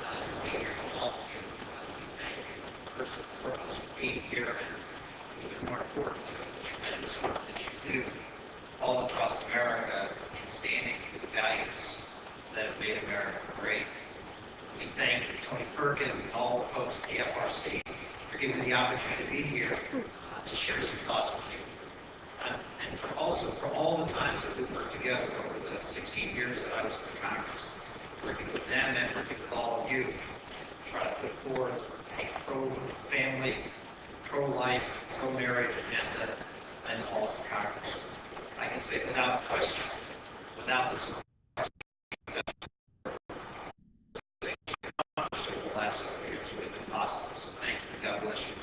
to be here with all of you. We thank you first and foremost for being here, and even more importantly, for the tremendous work that you do all across America in standing for the values that have made America great. We thank Tony Perkins and all the folks at the FRC for giving me the opportunity to be here to share some thoughts with you. And also for all the times that we've worked together over the 16 years that I was in Congress, working with them and working with all of you, trying to put forward a pro-family, pro-life, pro-marriage agenda in the halls of Congress. I can say without question, without the support over the last several years would have been possible. So thank you. God bless you.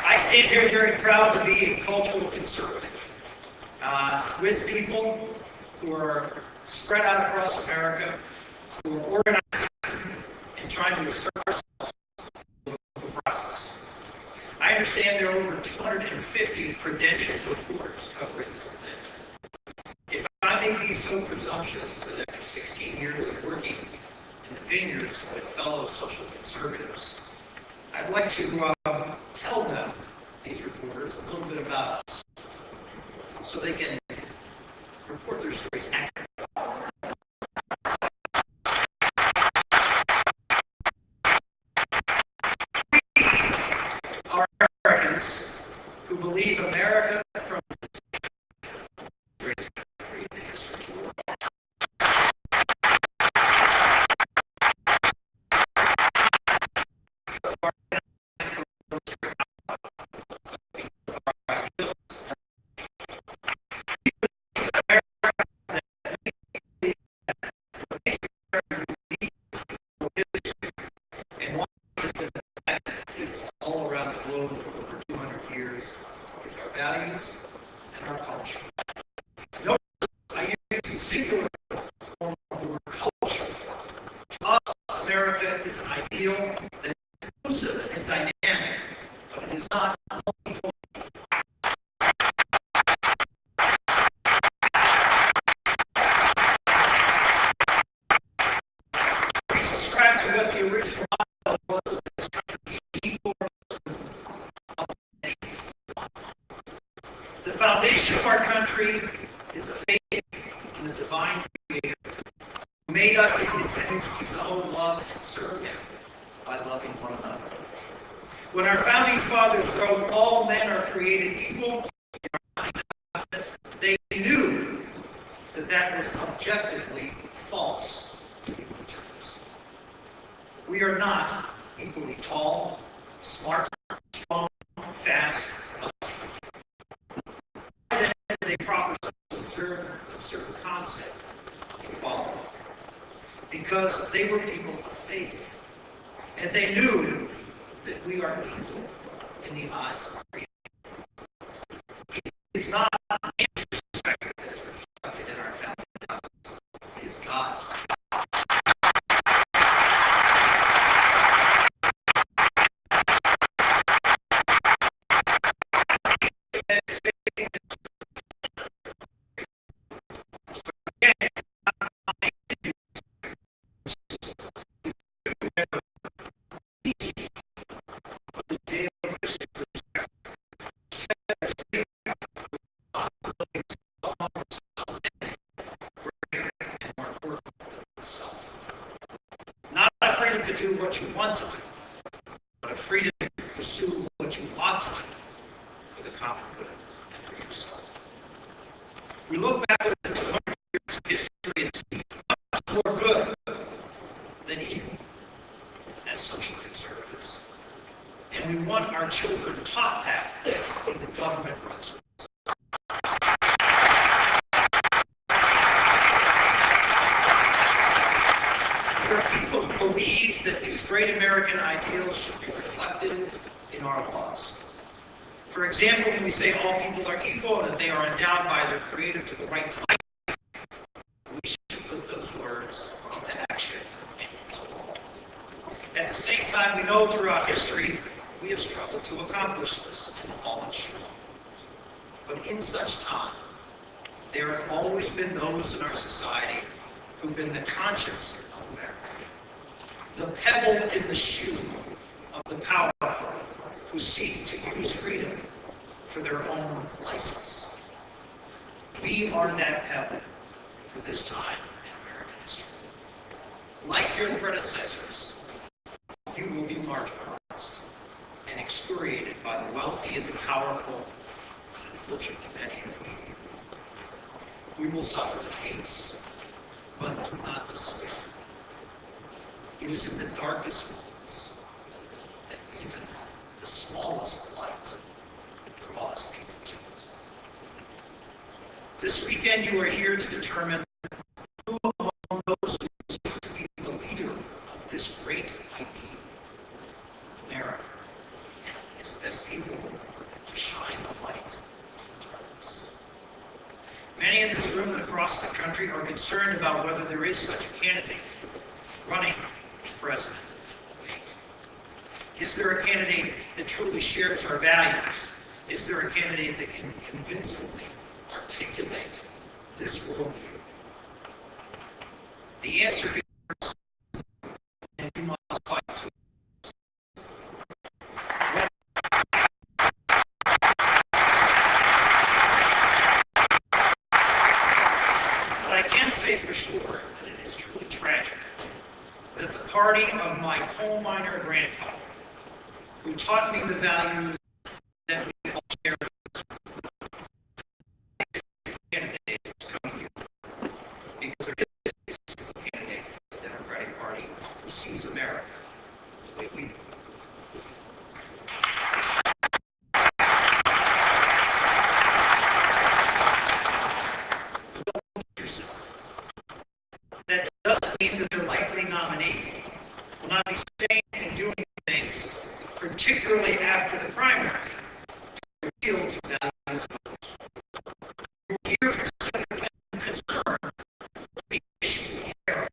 I stand here very proud to be a cultural conservative with people who are spread out across America, who are organized and trying to assert ourselves in the process. I understand there are over 250 credentialed reporters covering this event. If I may be so presumptuous that after 16 years of working in the vineyards with fellow social conservatives, I'd like to tell them, these reporters, a little bit about us so they can report their stories accurately. We are Americans who believe America from the greatest country in the history of the world. All around the globe for over 200 years is our values and our culture. Notice I use the singular form of the word culture. To us, America is an ideal that is inclusive and dynamic, but it is not multiple. We subscribe to what the original model was of this country. The foundation of our country is a faith in the divine Creator who made us in His image to know, love, and serve Him by loving one another. When our founding fathers wrote, "All men are created equal," they knew that that was objectively false in human terms. We are not equally tall, smart, strong, fast. They proper to observe the concept of equality because they were people of faith, and they knew that we are equal in the eyes of our Creator. It is not man's perspective that is reflected in our founding documents. It is God's perspective. Not a freedom to do what you want to do, but a freedom to pursue what you ought to do for the common good and for yourself. We look back at the 200 years of history and see much more good than evil as social conservatives. And we want our children taught that in the government-run schools. There are people who believe that these great American ideals should be reflected in our laws. For example, when we say all people are equal and that they are endowed by their Creator to the right to life, we should put those words into action and into law. At the same time, we know throughout history we have struggled to accomplish this and fallen short. But in such time, There have always been those in our society who've been the conscience of America, the pebble in the shoe of the powerful who seek to use freedom for their own license. We are that pebble for this time in American history. Like your predecessors, you will be marginalized and excoriated by the wealthy and the powerful, and unfortunately many of you. We will suffer defeats, but do not despair. It is in the darkest moments that even the smallest light draws people to it. This weekend you are here to determine who among those who seek to be the leader of this great idea, America, is best able to shine the light in the darkness. Many in this room and across the country are concerned about whether there is such a candidate running for president. Is there a candidate that truly shares our values? Is there a candidate that can convincingly articulate this worldview? The answer is, and we must fight to. But I can say for sure that it is truly tragic that the party of my coal miner grandfather, who taught me the values that we all share, candidate is coming here. Because there is a single candidate of the Democratic Party who sees America the way we do. That doesn't mean that their likely nominee will not be saying and doing things, particularly after the primary, to appeal to values. We're here for Senator Clinton concerned with the issues we care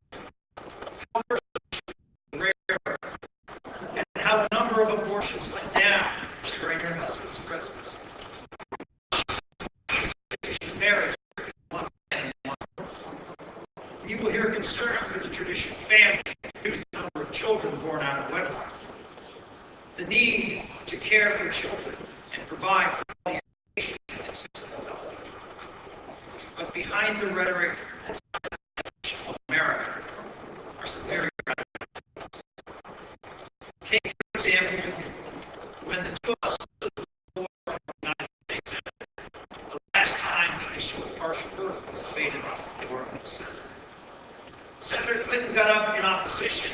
about, how rare, and how the number of abortions went down during her husband's presidency. Marriage, one man and one. You will hear concern for the traditional family, the number of children born out of wedlock, the need to care for children and provide for quality education and accessible health. But behind the rhetoric of America are some very radical things. Take, for example, when the two of us stood before the United States Senate, the last time the issue of partial birth was debated on the floor of the Senate. Senator Clinton got up in opposition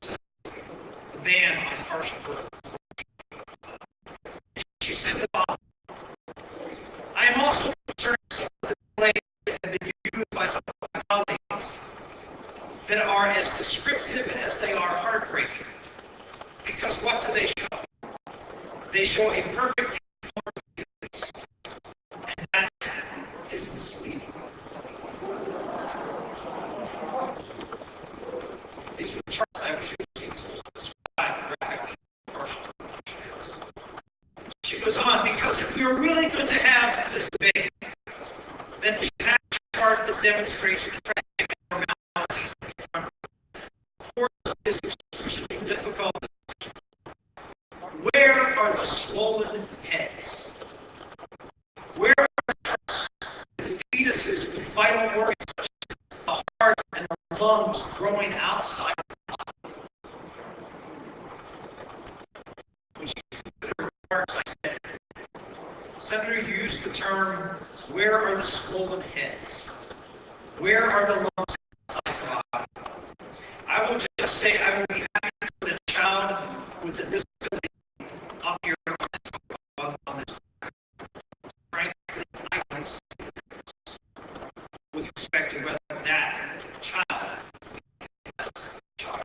to the ban on partial birth. She said the following: I am also concerned some of the delays that have been used by some of my colleagues that are as descriptive as they are heartbreaking. Because what do they show? They show a perfectly formed penis, and that is misleading. These were charts I was using to describe graphically partial birth. She goes on, because if we are really going to have this debate, then we should have a chart that demonstrates the tragic abnormalities that confront us. Of course, it is extremely difficult. Where are the swollen heads? Where are the fetuses with vital organs such as the heart and the lungs growing outside the body? When she considered the parts, I said, Senator, you used the term, where are the swollen heads? Where are the lungs outside the body? I will just say I will be happy to put a child with a disability up here on this. Frankly, I don't see this with respect to whether that child is a child.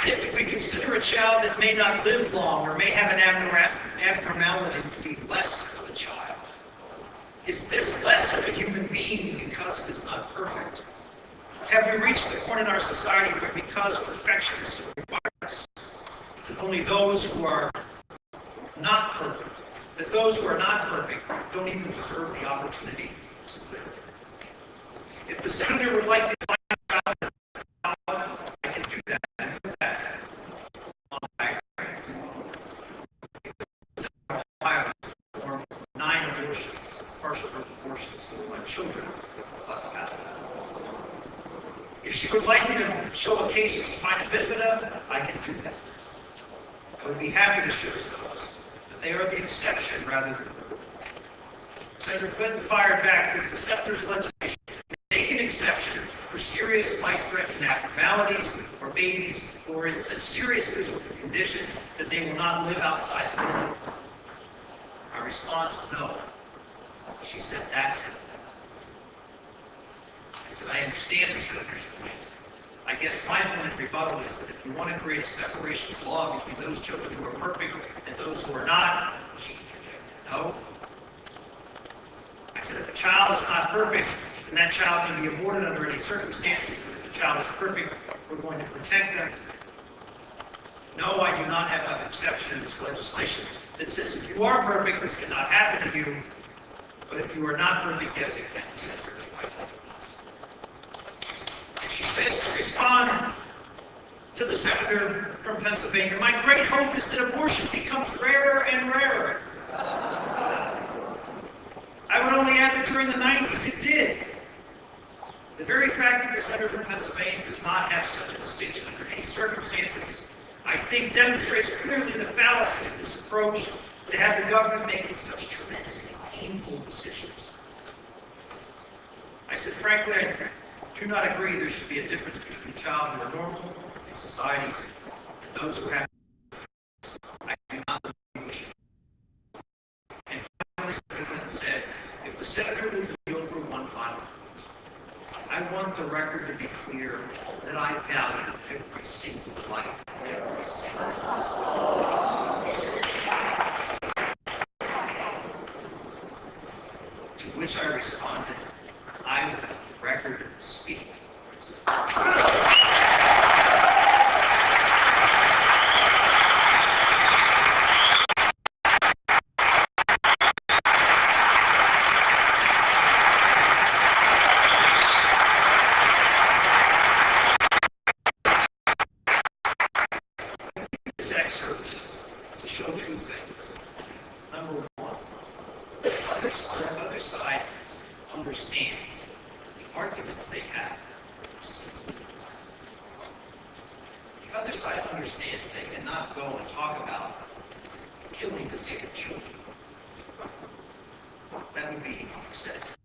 If we consider a child that may not live long or may have an abnormality to be less of a child, Is this less of a human being because it is not perfect? Have we reached the point in our society where because perfection is so required, that only those who are not perfect, that those who are not perfect don't even deserve the opportunity to live? If the senator would like to find out, I can do that. And with that, Ohio performed 9 abortions, partial birth abortions, to my children with a cleft palate. If she would like me to show a case of spina bifida, I can do that. I would be happy to show those, but they are the exception rather than the rule. Senator Clinton fired back because the senator's legislation make an exception for serious life-threatening abnormalities or babies who are in such serious physical condition that they will not live outside the home. My response, no. She said, that's it. I said, I understand the senator's point. I guess my point of rebuttal is that if you want to create a separation of law between those children who are perfect and those who are not, she interjected, no. I said, if a child is not perfect, then that child can be aborted under any circumstances. But if the child is perfect, we're going to protect them. No, I do not have an exception in this legislation that says if you are perfect, this cannot happen to you. But if you are not perfect, yes, it can. The senator is right. And she says to respond to the senator from Pennsylvania, my great hope is that abortion becomes rarer and rarer. I would only add that during the 90s it did. The very fact that the senator from Pennsylvania does not have such a distinction under any circumstances, I think demonstrates clearly the fallacy of this approach to have the government making such tremendously painful decisions. I said, frankly, I do not agree there should be a difference between a child who are normal in societies and those who have. I do not believe we should. And finally, Senator Clinton said, if the senator will yield for one final point, I want the record to be clear that I value every single life, every single person. To which I responded, I will let the record speak for itself. This excerpt to show 2 things. Number 1, the other side understands the arguments they have. The other side understands they cannot go and talk about killing disabled children. That would be unacceptable.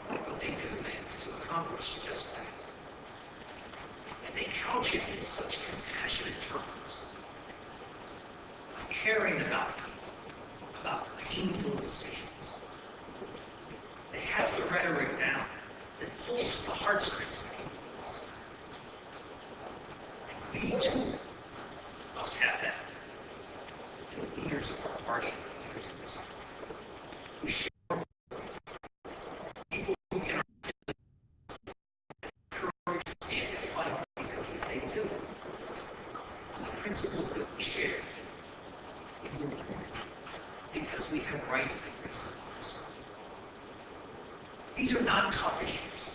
But they do things to accomplish just that. And they couch it in such compassionate terms of caring about people, about painful decisions. They have the rhetoric down that pulls the heartstrings of people. And we too must have that. And the leaders of our party, the leaders of this country, who share people who can courage to stand and fight, because if they do, the principles that we share, because we have right to the principles. These are not tough issues.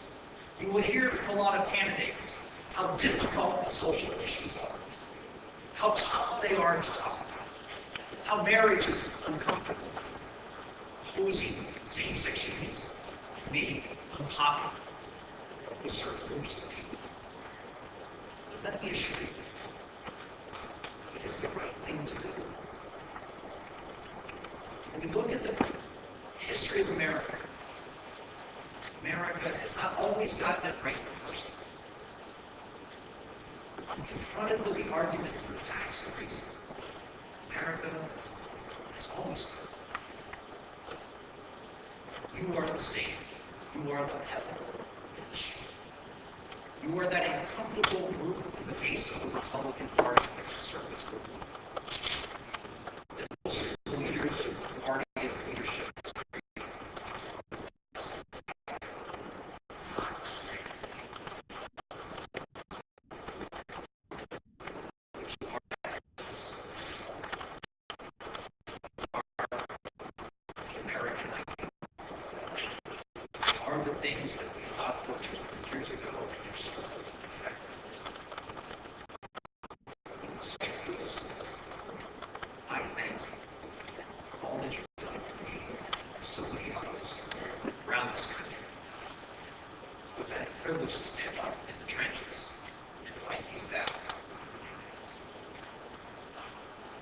You will hear from a lot of candidates how difficult the social issues are, how tough they are to talk about, how marriage is uncomfortable, opposing same-sex unions can be unpopular with certain groups of people. But let me assure you, it is the right thing to do. When we look at the history of America, America has not always gotten it right the first time. When confronted with the arguments and the facts of reason, America has always done. You are the same. You are the pebble in the shoe. You are that uncomfortable group in the face of the Republican Party and conservative. The leaders of the party and leadership are the things that we fought for 200 years ago, and they're still effective. We must make those. I thank you all that you've done for me, and so many others around this country who've had the privilege to stand up in the trenches and fight these battles.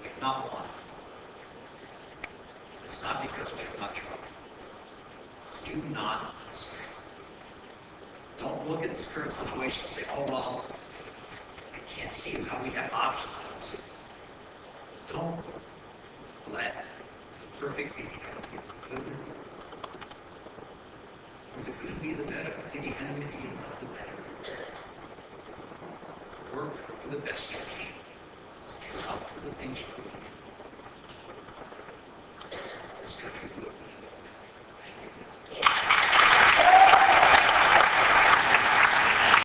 We have not won. It's not because we have not tried. Do not despair. Don't look at this current situation and say, oh, well, I can't see how we have options. Don't let the perfect be the enemy of the good, or the good be the better, be the enemy of the better. Work for the best you can. Stand up for the things you believe in.